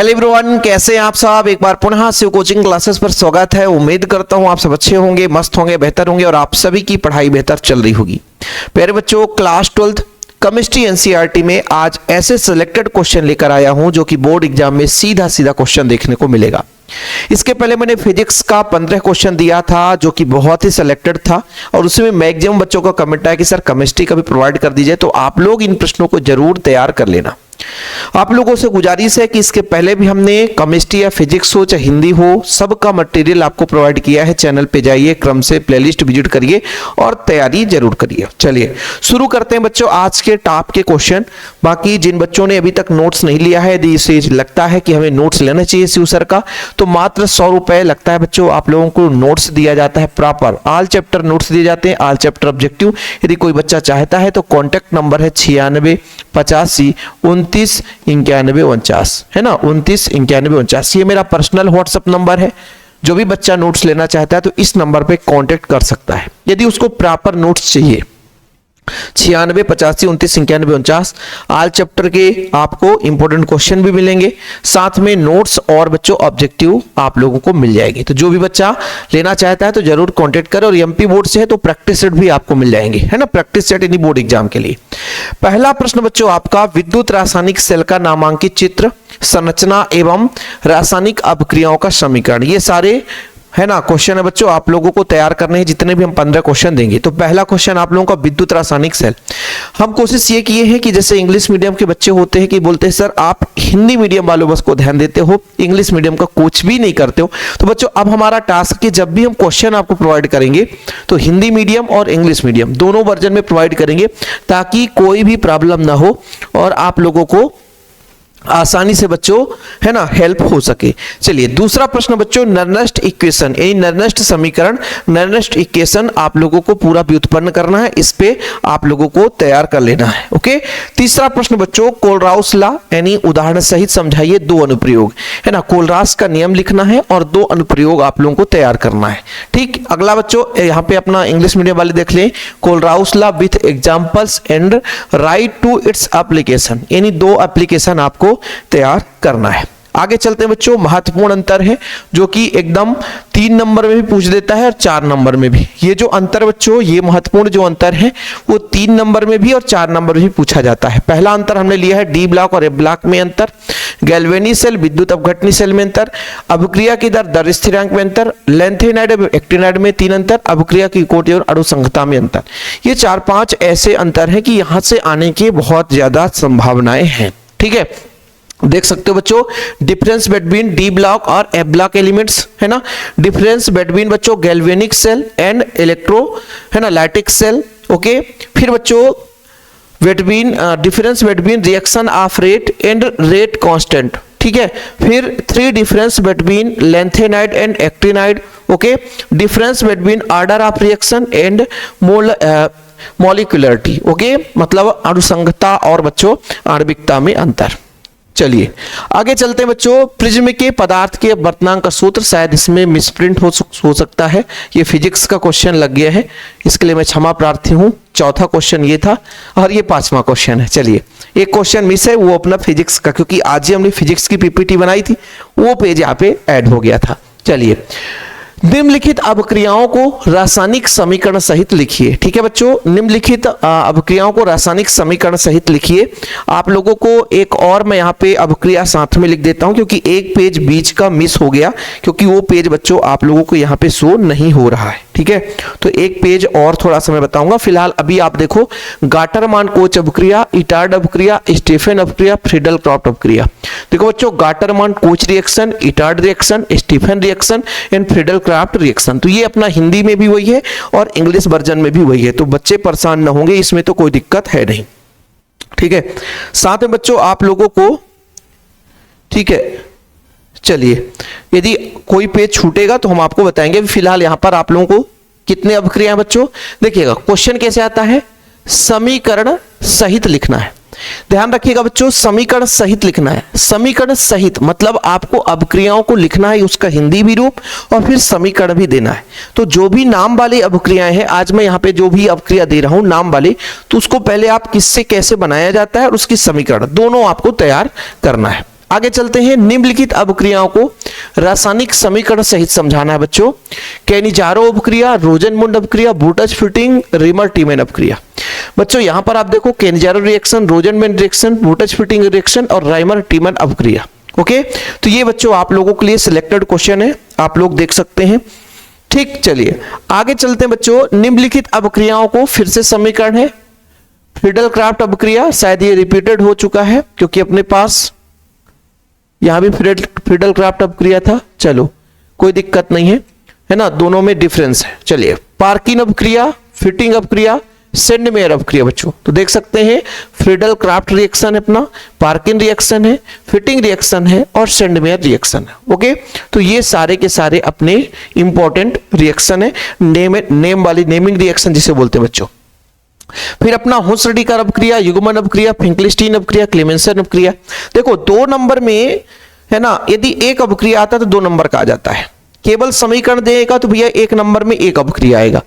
Hello everyone, कैसे हैं आप सब। एक बार पुनः शिव कोचिंग क्लासेस पर स्वागत है। उम्मीद करता हूं आप सब अच्छे होंगे, मस्त होंगे, बेहतर होंगे और आप सभी की पढ़ाई बेहतर चल रही होगी। प्यारे बच्चों, क्लास 12th केमिस्ट्री एनसीईआरटी में आज ऐसे सिलेक्टेड क्वेश्चन लेकर आया हूं जो कि बोर्ड एग्जाम में सीधा सीधा क्वेश्चन देखने को मिलेगा। इसके पहले मैंने फिजिक्स का 15 क्वेश्चन दिया था जो कि बहुत ही सिलेक्टेड था और उसमें मैक्सिमम बच्चों का कमेंट आया कि सर केमिस्ट्री का भी प्रोवाइड कर दीजिए। तो आप लोग इन प्रश्नों को जरूर तैयार कर लेना। आप लोगों से गुजारिश है कि इसके पहले भी हमने केमिस्ट्री या फिजिक्स हो चाहे हिंदी हो, सबका मटेरियल आपको प्रोवाइड किया है। चैनल पे जाइए, क्रम से प्लेलिस्ट विजिट करिए और तैयारी जरूर करिए। चलिए शुरू करते हैं बच्चों आज के टॉप के क्वेश्चन। बाकी जिन बच्चों ने अभी तक नोट्स नहीं लिया है, यदि इसे लगता है कि हमें नोट्स लेना चाहिए शिव सर का, तो मात्र 100 रुपए लगता है बच्चों। आप लोगों को नोट्स दिया जाता है, प्रॉपर ऑल चैप्टर नोट्स दिए जाते हैं, ऑल चैप्टर ऑब्जेक्टिव। यदि कोई बच्चा चाहता है तो कॉन्टेक्ट नंबर है 96 85 29 91 49, है ना, 29 91 49। ये मेरा पर्सनल व्हाट्सएप नंबर है। जो भी बच्चा नोट्स लेना चाहता है तो इस नंबर पे कांटेक्ट कर सकता है यदि उसको प्रॉपर नोट्स चाहिए। 96 85 29 91 49 ऑल चैप्टर के आपको इंपॉर्टेंट क्वेश्चन भी मिलेंगे, साथ में नोट्स और बच्चों ऑब्जेक्टिव आप लोगों को मिल जाएगी। तो जो भी बच्चा लेना चाहता है तो जरूर कांटेक्ट करें। और एमपी बोर्ड से है तो प्रैक्टिस सेट भी आपको मिल जाएंगे, है ना, प्रैक्टिस सेट यानी बोर्ड एग्जाम के लिए। पहला प्रश्न बच्चों आपका, विद्युत रासायनिक सेल का नामांकित चित्र, संरचना एवं रासायनिक अभिक्रियाओं का समीकरण। ये सारे है ना क्वेश्चन है बच्चों, आप लोगों को तैयार करने हैं जितने भी हम 15 क्वेश्चन देंगे। तो पहला क्वेश्चन आप लोगों का विद्युत रासायनिक सेल। हम कोशिश ये किए हैं कि जैसे इंग्लिश मीडियम के बच्चे होते हैं कि बोलते हैं सर आप हिंदी मीडियम वालों बस को ध्यान देते हो, इंग्लिश मीडियम का कुछ भी नहीं करते हो। तो बच्चों अब हमारा टास्क है जब भी हम क्वेश्चन आपको प्रोवाइड करेंगे तो हिंदी मीडियम और इंग्लिश मीडियम दोनों वर्जन में प्रोवाइड करेंगे ताकि कोई भी प्रॉब्लम ना हो और आप लोगों को आसानी से बच्चों है ना हेल्प हो सके। चलिए दूसरा प्रश्न बच्चों, नर्नेस्ट इक्वेशन यानी नर्नेस्ट समीकरण, नर्नेस्ट इक्वेशन आप लोगों को पूरा व्युत्पन्न करना है, इस पे आप लोगों को तैयार कर लेना है। ओके, तीसरा प्रश्न बच्चों, कोलराउस लॉ यानी उदाहरण सहित समझाइए 2 अनुप्रयोग, है ना, कोलरास का नियम लिखना है और 2 अनुप्रयोग आप लोगों को तैयार करना है। ठीक, अगला बच्चों यहाँ पे अपना इंग्लिश मीडियम वाले देख लें, Kohlrausch law with examples and write to its application, यानी 2 एप्लीकेशन आपको तैयार करना है। आगे चलते हैं बच्चों, महत्वपूर्ण अंतर है जो कि एकदम 3 नंबर में भी पूछ देता है और 4 नंबर में भी। ये जो अंतर बच्चों, ये महत्वपूर्ण जो अंतर है वो 3 नंबर में भी और 4 नंबर में भी पूछा जाता है। पहला अंतर हमने लिया है डी ब्लॉक और ए ब्लॉक में अंतर, गैल्वेनी सेल विद्युत अपघटनी सेल में अंतर, अभिक्रिया की दर स्थिरांक में अंतर, लेंथेनाइड और एक्टिनाइड में 3 अंतर, अभिक्रिया की कोटि और अणुसंगता में अंतर। ये 4-5 ऐसे अंतर है कि यहां से आने की बहुत ज्यादा संभावनाएं हैं। ठीक है, देख सकते हो बच्चों, डिफरेंस बिटवीन डी ब्लॉक और एफ ब्लॉक एलिमेंट्स, है ना, डिफरेंस बिटवीन बच्चों गैल्वेनिक सेल एंड इलेक्ट्रो, है ना, लाइटिक सेल। ओके, फिर बच्चों between difference between reaction of rate and rate constant. ठीक है, फिर 3 difference between lanthanide and actinide. Okay, difference between order of reaction and molecularity. Okay, मतलब अणुसंगता और बच्चों आणविकता में अंतर। चलिए आगे चलते हैं बच्चों, प्रिज्म के पदार्थ के अपवर्तनांक का सूत्र, शायद इसमें मिसप्रिंट हो सकता है, ये फिजिक्स का क्वेश्चन लग गया है, इसके लिए मैं क्षमा प्रार्थी हूं। चौथा क्वेश्चन ये था और ये 5वां क्वेश्चन है। चलिए एक क्वेश्चन मिस है, वो अपना फिजिक्स का, क्योंकि आज ही हमने फिजिक्स की पीपीटी बनाई थी, वो पेज यहाँ पे ऐड हो गया था। चलिए, निम्नलिखित अभिक्रियाओं को रासायनिक समीकरण सहित लिखिए। ठीक है बच्चों, निम्नलिखित अभिक्रियाओं को रासायनिक समीकरण सहित लिखिए। आप लोगों को एक और मैं यहाँ पे अभिक्रिया साथ में लिख देता हूं क्योंकि एक पेज बीच का मिस हो गया, क्योंकि वो पेज बच्चों आप लोगों को यहाँ पे शो नहीं हो रहा है। ठीक है, तो एक पेज और थोड़ा सा मैं बताऊंगा। फिलहाल अभी आप देखो, गाटरमान कोच अभिक्रिया, इटार्ड अभिक्रिया, स्टीफन अभिक्रिया, फ्रीडल क्रॉफ्ट अभिक्रिया। देखो बच्चों, Gattermann Koch reaction, Etard reaction, Stephen reaction and Friedel Crafts reaction. तो ये अपना हिंदी में भी वही है और इंग्लिश वर्जन में भी वही है, तो बच्चे परेशान न होंगे, इसमें तो कोई दिक्कत है नहीं। ठीक है, साथ में बच्चों आप लोगों को, ठीक है, चलिए यदि कोई पेज छूटेगा तो हम आपको बताएंगे। फिलहाल यहां पर आप लोगों को कितने अभिक्रिया बच्चों देखिएगा, क्वेश्चन कैसे आता है, समीकरण सहित लिखना है। ध्यान रखिएगा बच्चों, समीकरण सहित लिखना है। समीकरण सहित मतलब आपको अभिक्रियाओं को लिखना है, उसका हिंदी भी रूप और फिर समीकरण भी देना है। तो जो भी नाम वाली अभिक्रियाएं हैं, आज मैं यहाँ पे जो भी अभिक्रिया दे रहा हूं नाम वाली, तो उसको पहले आप किससे कैसे बनाया जाता है और उसकी समीकरण दोनों आपको तैयार करना है। आगे चलते हैं। निम्नलिखित अभिक्रियाओं को रासायनिक समीकरण सहित समझाना है बच्चों। कैनिजारो अभिक्रिया, रोजनमुंड अभिक्रिया, बूटच फिटिंग, रिमर टीमेन अभिक्रिया। बच्चों यहां पर आप देखो Cannizzaro reaction, रोजनमुंड reaction, बूटच fitting reaction और राइमर टीमन अभिक्रिया। ओके, तो ये बच्चों आप लोगों के लिए सिलेक्टेड क्वेश्चन है, आप लोग देख सकते हैं। ठीक, चलिए आगे चलते हैं बच्चों। निम्नलिखित अभिक्रियाओं को फिर से समीकरण है। फ्रीडल क्राफ्ट अभिक्रिया, शायद ये रिपीटेड हो चुका है क्योंकि अपने पास यहां भी फ्रीडल क्राफ्ट अभिक्रिया था। चलो कोई दिक्कत नहीं है ना, दोनों में डिफरेंस है। चलिए, पार्किन अभिक्रिया, फिटिंग अभिक्रिया, सेंडमेयर अभिक्रिया बच्चों, तो देख सकते हैं फ्रीडल क्राफ्ट रिएक्शन है अपना, पार्किन रिएक्शन है, फिटिंग रिएक्शन है और सेंडमेयर रिएक्शन है। ओके, तो ये सारे के सारे अपने इंपॉर्टेंट रिएक्शन है, नेम वाली नेमिंग रिएक्शन जिसे बोलते हैं बच्चों। फिर अपना हुस्रडीकर अभिक्रिया, युग्मन अभिक्रिया, फिंकलिस्टीन अभिक्रिया, क्लेमेंसन अभिक्रिया। देखो 2 नंबर में है ना, यदि एक अभिक्रिया आता है तो 2 नंबर का आ जाता है। केवल समीकरण देगा तो भैया 1 नंबर में एक अभिक्रिया आएगा।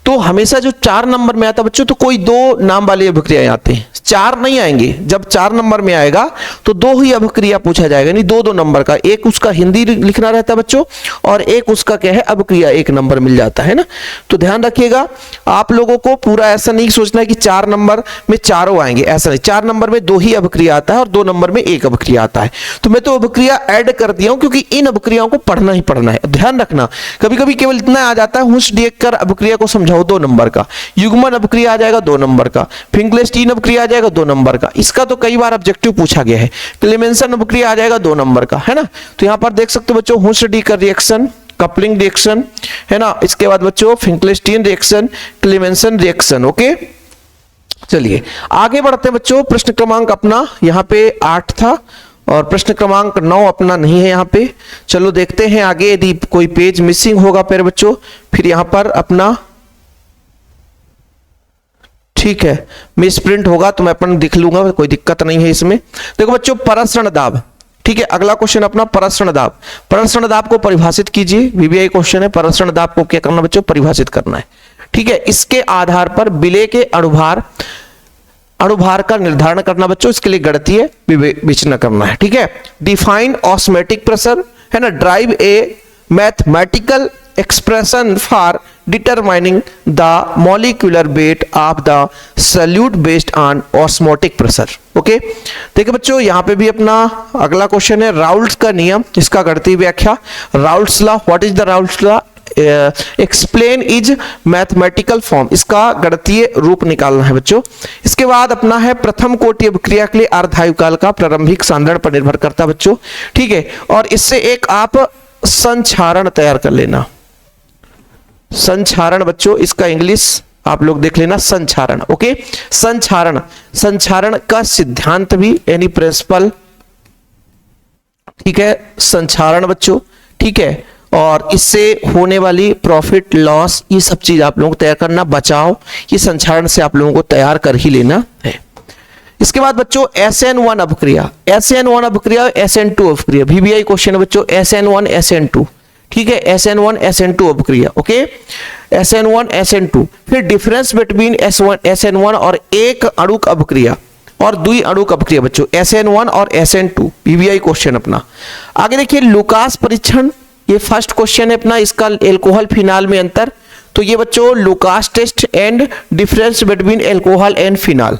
तो हमेशा जो 4 नंबर में आता बच्चों, तो कोई 2 नाम वाले अभिक्रियाएं आते हैं, 4 नहीं आएंगे। जब 4 नंबर में आएगा तो 2 ही अभिक्रिया पूछा जाएगा, नहीं 2 नंबर का। एक उसका हिंदी लिखना रहता है बच्चों और एक उसका क्या है अभिक्रिया, 1 नंबर मिल जाता है ना। तो ध्यान रखिएगा, आप लोगों को पूरा ऐसा नहीं सोचना है कि 4 नंबर में चारों आएंगे, ऐसा नहीं। 4 नंबर में 2 ही अभिक्रिया आता है और 2 नंबर में 1 अभिक्रिया आता है। तो मैं तो अभिक्रिया ऐड कर दिया हूं क्योंकि इन अभिक्रियाओं को पढ़ना ही पढ़ना है। ध्यान रखना, कभी कभी केवल इतना आ जाता है, हुस देखकर अभिक्रिया को समझाओ 2 नंबर का, युग्मन अभिक्रिया आ जाएगा 2 नंबर का, फिंकलिस्टीन अभिक्रिया आ जाएगा 2 नंबर का। इसका तो कई बार ऑब्जेक्टिव पूछा गया है। क्लेमेंसन अभिक्रिया आ जाएगा 2 नंबर का, है ना। तो यहां पर देख सकते हो बच्चों, हुस्रडीकर रिएक्शन, कपलिंग रिएक्शन, है ना। इसके बाद बच्चों फिंकलिस्टीन रिएक्शन, क्लेमेंसन रिएक्शन। ओके, चलिए आगे बढ़ते हैं बच्चों। प्रश्न क्रमांक अपना यहां पे 8 था और प्रश्न क्रमांक 9 अपना नहीं है यहाँ पे। चलो देखते हैं आगे, यदि कोई पेज मिसिंग होगा फिर बच्चों, फिर यहां पर अपना ठीक है मिस प्रिंट होगा तो मैं अपन दिख लूंगा, कोई दिक्कत नहीं है इसमें। देखो बच्चों, परसरण दाब, ठीक है। अगला क्वेश्चन अपना परसरण दाब। परसरण दाब को परिभाषित कीजिए, वीबीआई क्वेश्चन है। परसरण दाब को क्या करना बच्चों, परिभाषित करना है, ठीक है। इसके आधार पर विलेय के अणुभार का निर्धारण करना बच्चों, इसके लिए गणितीय विवेचना करना है, ठीक है। डिफाइन ऑस्मोटिक प्रेशर, है ना। Drive A mathematical expression for determining the molecular weight of the solute based on osmotic pressure. Okay, देखिए बच्चों यहां पे भी अपना अगला क्वेश्चन है राउल्ट्स का नियम, इसका गणितीय व्याख्या। Raoult's law, what is the Raoult's law? Explain is mathematical form, इसका गणितीय रूप निकालना है बच्चों। इसके बाद अपना है प्रथम कोटि अभिक्रिया के लिए अर्धायुकाल का प्रारंभिक सांद्रण पर निर्भर करता बच्चों, ठीक है। और इससे एक आप संक्षारण तैयार कर लेना, संक्षारण बच्चों, इसका इंग्लिश आप लोग देख लेना, संक्षारण। ओके, संक्षारण, संक्षारण का सिद्धांत भी यानी प्रिंसिपल, ठीक है, संक्षारण बच्चों, ठीक है। और इससे होने वाली प्रॉफिट लॉस, ये सब चीज आप लोगों को तैयार करना, बचाव, ये संक्षारण से आप लोगों को तैयार कर ही लेना है। इसके बाद बच्चों SN1 अभिक्रिया, SN1 अभिक्रिया, SN2 अभिक्रिया, VBI क्वेश्चन है बच्चों, SN1 SN2, ठीक है। SN1 SN2 अभिक्रिया, ओके, SN1 SN2। फिर डिफरेंस बिटवीन SN1 और एक अणुक अभिक्रिया और द्वि अणुक अभिक्रिया बच्चों, SN1 और SN2, VBI क्वेश्चन अपना। आगे देखिए लुकास परीक्षण, ये फर्स्ट क्वेश्चन है अपना, इसका एल्कोहल फिनाल में अंतर। तो ये बच्चों Lucas test and difference between alcohol and phenol,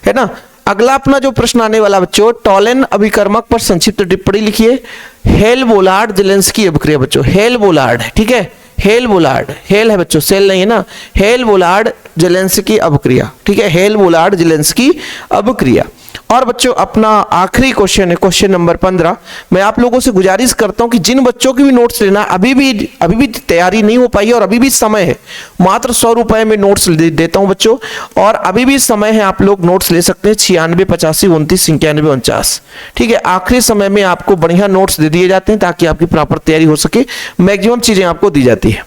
है ना। अगला अपना जो प्रश्न आने वाला बच्चों, टॉलन अभिकर्मक पर संक्षिप्त टिप्पणी लिखिए। हेल बोलार्ड जेलेंस्की अभिक्रिया बच्चों, हेल बोलार्ड, ठीक है, हेल बोलार्ड, हेल है बच्चों, सेल नहीं है ना, हेल बोलार्ड जेलेंस्की अभिक्रिया, ठीक है, हेल बोलार्ड जेलेंस्की अभिक्रिया। और बच्चों अपना आखिरी क्वेश्चन है, क्वेश्चन नंबर 15। मैं आप लोगों से गुजारिश करता हूं कि जिन बच्चों की भी नोट्स लेना, अभी भी तैयारी नहीं हो पाई है और अभी भी समय है, मात्र 100 रुपए में नोट्स देता हूं बच्चों, और अभी भी समय है, आप लोग नोट्स ले सकते हैं 96 85 29 91 49, ठीक है। आखिरी समय में आपको बढ़िया नोट्स दे दिए जाते हैं ताकि आपकी प्रॉपर तैयारी हो सके, मैक्सिमम चीजें आपको दी जाती है।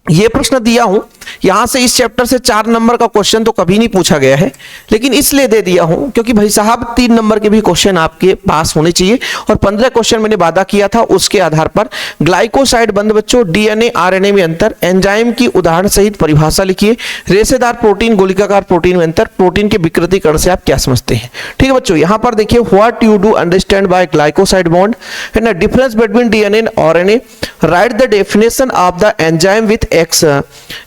ये प्रश्न दिया हूं यहां से इस चैप्टर से 4 नंबर का क्वेश्चन तो कभी नहीं पूछा गया है, लेकिन इसलिए दे दिया हूं क्योंकि भाई साहब 3 नंबर के भी क्वेश्चन आपके पास होने चाहिए। और 15 क्वेश्चन मैंने वादा किया था, उसके आधार पर ग्लाइकोसाइड बंद बच्चों, डीएनए आरएनए में अंतर, एंजाइम की उदाहरण सहित परिभाषा लिखिए, रेशेदार प्रोटीन गोलिकाकार प्रोटीन में अंतर, प्रोटीन के विकृतीकरण से आप क्या समझते हैं। ठीक है बच्चों, यहां पर देखिए what you do understand by glycoside bond, है ना, difference between DNA and RNA, right the definition of the enzyme with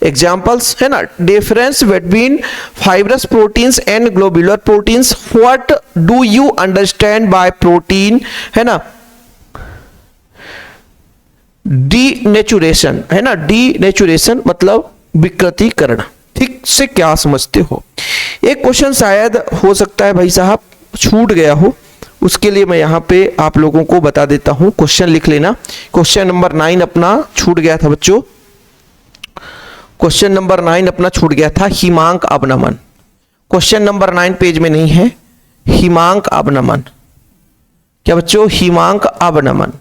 examples, है ना, difference between fibrous proteins and globular proteins, what do you understand by protein, है ना, denaturation, है ना, denaturation मतलब विकृतीकरण, ठीक से क्या समझते हो। एक क्वेश्चन शायद हो सकता है भाई साहब छूट गया हो, उसके लिए मैं यहाँ पे आप लोगों को बता देता हूं, क्वेश्चन लिख लेना। क्वेश्चन नंबर 9 अपना छूट गया था बच्चों, क्वेश्चन नंबर 9 अपना छूट गया था, हिमांक अवनमन। क्वेश्चन नंबर 9 पेज में नहीं है, हिमांक अवनमन, क्या बच्चों, हिमांक अवनमन,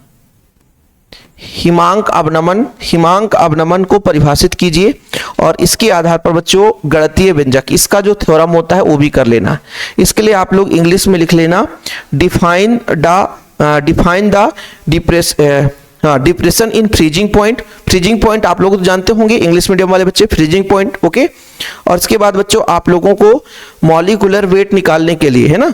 हिमांक अवनमन, हिमांक अवनमन को परिभाषित कीजिए और इसके आधार पर बच्चों गणितीय व्यंजक, इसका जो थ्योरम होता है वो भी कर लेना। इसके लिए आप लोग इंग्लिश में लिख लेना, define the depression in freezing point. Freezing point आप लोग तो जानते होंगे, इंग्लिश मीडियम वाले बच्चे, फ्रीजिंग पॉइंट, ओके। और इसके बाद बच्चों आप लोगों को मॉलिक्यूलर वेट निकालने के लिए, है ना,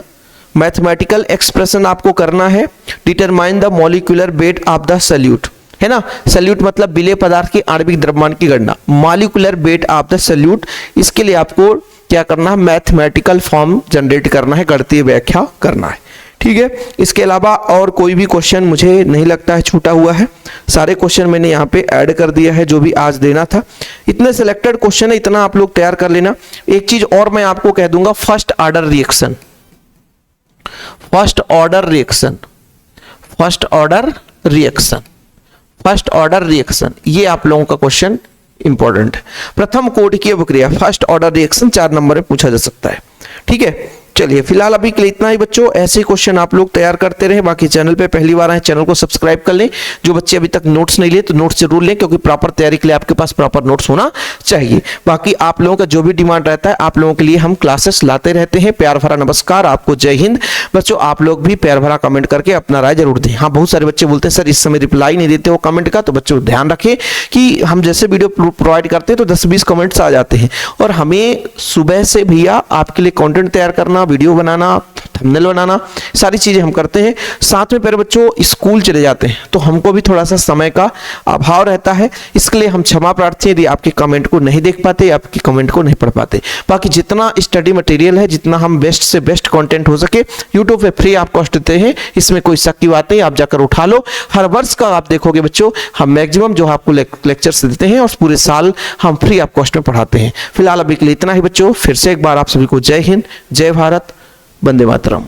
मैथमेटिकल एक्सप्रेशन आपको करना है, determine the molecular weight of the solute, है ना, सॉल्यूट मतलब विलेय पदार्थ के आणविक द्रव्यमान की गणना, molecular weight of the solute. इसके लिए आपको क्या करना है, मैथमेटिकल फॉर्म जनरेट करना है, गणितीय व्याख्या करना है, ठीक है। इसके अलावा और कोई भी क्वेश्चन मुझे नहीं लगता है छूटा हुआ है, सारे क्वेश्चन मैंने यहाँ पे ऐड कर दिया है जो भी आज देना था। इतने सिलेक्टेड क्वेश्चन है, इतना आप लोग तैयार कर लेना। एक चीज और मैं आपको कह दूंगा, first order reaction, first order reaction, first order reaction, first order reaction, ये आप लोगों का क्वेश्चन इंपॉर्टेंट है। प्रथम कोटकीय अभिक्रिया, फर्स्ट ऑर्डर रिएक्शन 4 नंबर में पूछा जा सकता है, ठीक है। चलिए फिलहाल अभी के लिए इतना ही बच्चों, ऐसे क्वेश्चन आप लोग तैयार करते रहे। बाकी चैनल पे पहली बार आए, चैनल को सब्सक्राइब कर लें। जो बच्चे अभी तक नोट्स नहीं लिए तो नोट्स जरूर लें, क्योंकि प्रॉपर तैयारी के लिए आपके पास प्रॉपर नोट्स होना चाहिए। बाकी आप लोगों का जो भी डिमांड रहता है, आप लोगों के लिए हम क्लासेस लाते रहते हैं। प्यार भरा नमस्कार, आपको जय हिंद। बच्चों आप लोग भी प्यार भरा कमेंट करके अपना राय जरूर दें। हाँ, बहुत सारे बच्चे बोलते हैं सर इस समय रिप्लाई नहीं देते हो कमेंट का, तो बच्चों ध्यान रखें कि हम जैसे वीडियो प्रोवाइड करते हैं तो 10-20 कमेंट्स आ जाते हैं, और हमें सुबह से भैया आपके लिए कंटेंट तैयार करना, वीडियो बनाना, थंबनेल बनाना, सारी चीजें हम करते हैं। साथ में प्यारे बच्चों स्कूल चले जाते हैं तो हमको भी थोड़ा सा समय का अभाव रहता है, इसके लिए हम क्षमा प्रार्थी यदि आपके कमेंट को नहीं देख पाते, आपके कमेंट को नहीं पढ़ पाते। बाकी जितना स्टडी मटेरियल है, जितना हम बेस्ट से बेस्ट कंटेंट हो सके यूट्यूब पे फ्री ऑफ कॉस्ट देते हैं, इसमें कोई शक की बात नहीं, आप जाकर उठा लो। हर वर्ष का आप देखोगे बच्चों, हम मैक्सिमम जो आपको लेक्चर्स देते हैं और पूरे साल हम फ्री ऑफ कॉस्ट में पढ़ाते हैं। फिलहाल अभी के लिए इतना ही बच्चों, फिर से एक बार आप सभी को जय हिंद, जय भारत, वंदे मातरम।